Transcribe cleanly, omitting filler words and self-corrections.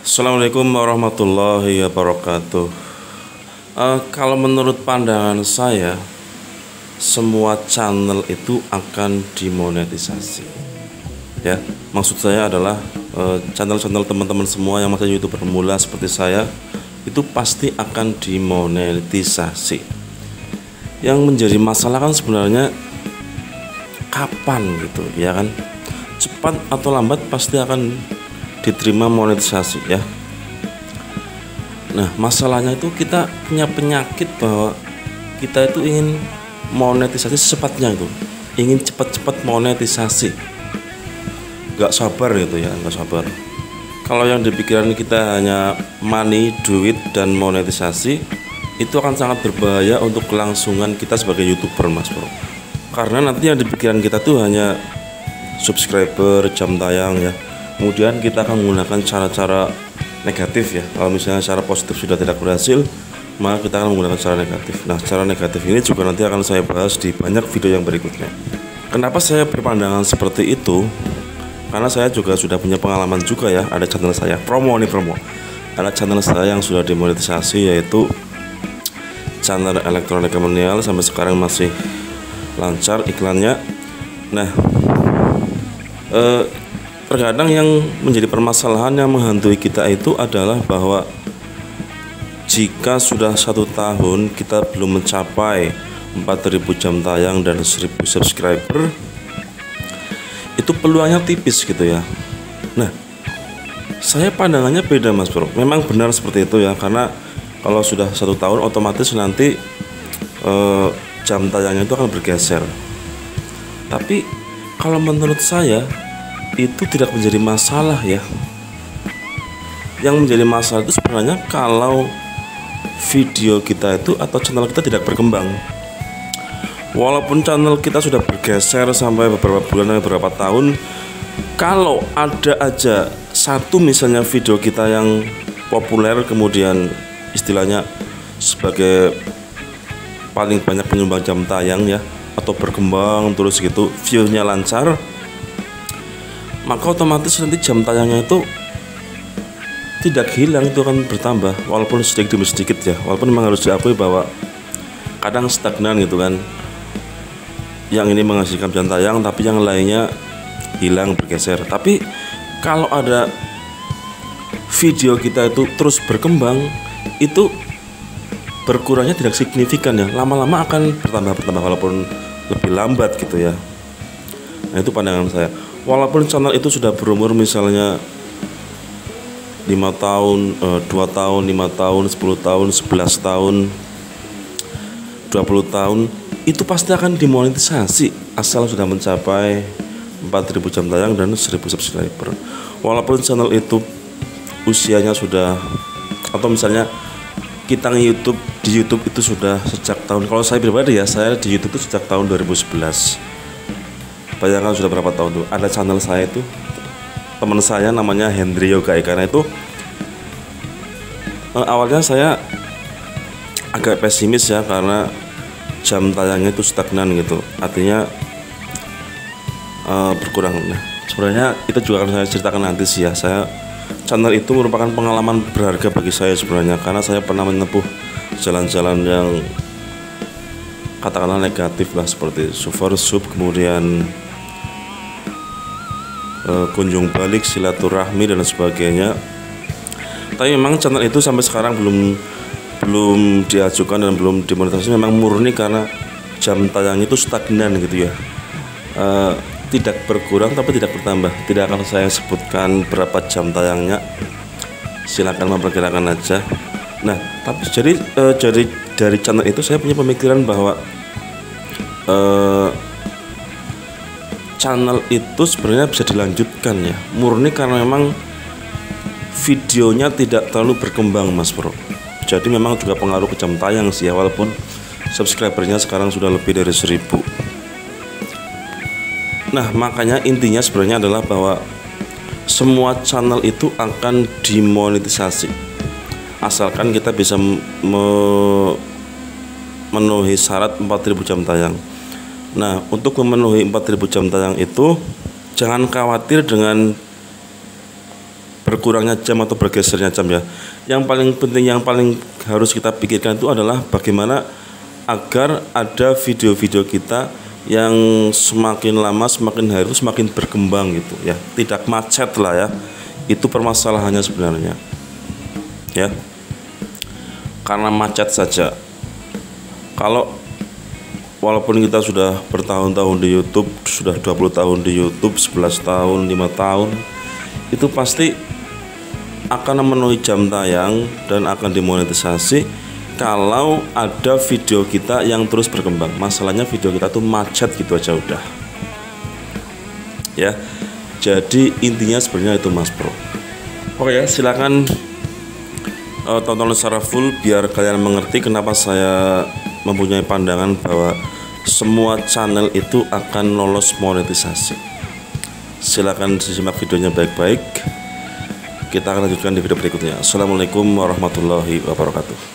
Assalamualaikum warahmatullahi wabarakatuh. Kalau menurut pandangan saya, semua channel itu akan dimonetisasi. Ya, maksud saya adalah channel-channel teman-teman semua yang masih YouTuber pemula seperti saya itu pasti akan dimonetisasi. Yang menjadi masalah kan sebenarnya kapan gitu, ya kan? Cepat atau lambat pasti akan diterima monetisasi ya. Nah, masalahnya itu kita punya penyakit bahwa kita itu ingin monetisasi secepatnya itu, ingin cepat-cepat monetisasi, nggak sabar gitu ya, nggak sabar. Kalau yang di pikiran kita hanya money, duit, dan monetisasi, itu akan sangat berbahaya untuk kelangsungan kita sebagai YouTuber, Mas Bro. Karena nanti yang di pikiran kita tuh hanya subscriber, jam tayang ya. Kemudian kita akan menggunakan cara-cara negatif ya. Kalau misalnya cara positif sudah tidak berhasil, maka kita akan menggunakan cara negatif. Nah, cara negatif ini juga nanti akan saya bahas di banyak video yang berikutnya. Kenapa saya berpandangan seperti itu? Karena saya juga sudah punya pengalaman juga ya. Ada channel saya, promo. Ada channel saya yang sudah dimonetisasi, yaitu channel Elektronika Milenial, sampai sekarang masih lancar iklannya. Nah, terkadang yang menjadi permasalahan yang menghantui kita itu adalah bahwa jika sudah 1 tahun kita belum mencapai 4.000 jam tayang dan 1.000 subscriber, itu peluangnya tipis gitu ya. Nah, saya pandangannya beda, Mas Bro. Memang benar seperti itu ya, karena kalau sudah 1 tahun otomatis nanti jam tayangnya itu akan bergeser. Tapi kalau menurut saya itu tidak menjadi masalah ya. Yang menjadi masalah itu sebenarnya kalau video kita itu atau channel kita tidak berkembang. Walaupun channel kita sudah bergeser sampai beberapa bulan atau beberapa tahun, kalau ada aja satu misalnya video kita yang populer, kemudian istilahnya sebagai paling banyak penyumbang jam tayang ya, atau berkembang terus gitu, view-nya lancar, maka otomatis nanti jam tayangnya itu tidak hilang, itu akan bertambah walaupun sedikit demi sedikit ya. Walaupun memang harus diakui bahwa kadang stagnan gitu kan, yang ini menghasilkan jam tayang tapi yang lainnya hilang, bergeser. Tapi kalau ada video kita itu terus berkembang, itu berkurangnya tidak signifikan ya, lama-lama akan bertambah walaupun lebih lambat gitu ya. Nah, itu pandangan saya. Walaupun channel itu sudah berumur misalnya 5 tahun, 2 tahun, 5 tahun, 10 tahun, 11 tahun, 20 tahun, itu pasti akan dimonetisasi asal sudah mencapai 4.000 jam tayang dan 1.000 subscriber. Walaupun channel itu usianya sudah, atau misalnya kita di YouTube itu sudah sejak tahun, kalau saya pribadi ya, saya di YouTube itu sejak tahun 2011. Bayangkan sudah berapa tahun tuh. Ada channel saya itu, teman saya namanya Hendry Yoga. Karena itu awalnya saya agak pesimis ya, karena jam tayangnya itu stagnan gitu, artinya berkurang. Nah, sebenarnya itu juga akan saya ceritakan nanti sih ya. Channel itu merupakan pengalaman berharga bagi saya sebenarnya, karena saya pernah menempuh jalan-jalan yang katakanlah negatif lah, seperti sub, kemudian kunjung balik, silaturahmi dan sebagainya. Tapi memang channel itu sampai sekarang belum diajukan dan belum dimonetisasi, memang murni karena jam tayang itu stagnan gitu ya. Tidak berkurang tapi tidak bertambah. Tidak akan saya sebutkan berapa jam tayangnya, silakan memperkirakan aja. Nah, tapi jadi dari channel itu saya punya pemikiran bahwa channel itu sebenarnya bisa dilanjutkan ya, murni karena memang videonya tidak terlalu berkembang, Mas Bro. Jadi memang juga pengaruh ke jam tayang sih ya, walaupun subscribernya sekarang sudah lebih dari 1.000. Nah, makanya intinya sebenarnya adalah bahwa semua channel itu akan dimonetisasi asalkan kita bisa memenuhi syarat 4.000 jam tayang. Nah, untuk memenuhi 4.000 jam tayang itu jangan khawatir dengan berkurangnya jam atau bergesernya jam ya. Yang paling penting, yang paling harus kita pikirkan itu adalah bagaimana agar ada video-video kita yang semakin lama semakin hari itu semakin berkembang gitu ya, tidak macet lah ya. Itu permasalahannya sebenarnya ya, karena macet saja. Kalau walaupun kita sudah bertahun-tahun di YouTube, sudah 20 tahun di YouTube, 11 tahun, 5 tahun, itu pasti akan memenuhi jam tayang dan akan dimonetisasi kalau ada video kita yang terus berkembang. Masalahnya video kita tuh macet gitu aja udah ya. Jadi intinya sebenarnya itu Mas Bro. Oke ya, silakan tonton secara full biar kalian mengerti kenapa saya mempunyai pandangan bahwa semua channel itu akan lolos monetisasi. Silakan disimak videonya baik-baik. Kita akan lanjutkan di video berikutnya. Assalamualaikum warahmatullahi wabarakatuh.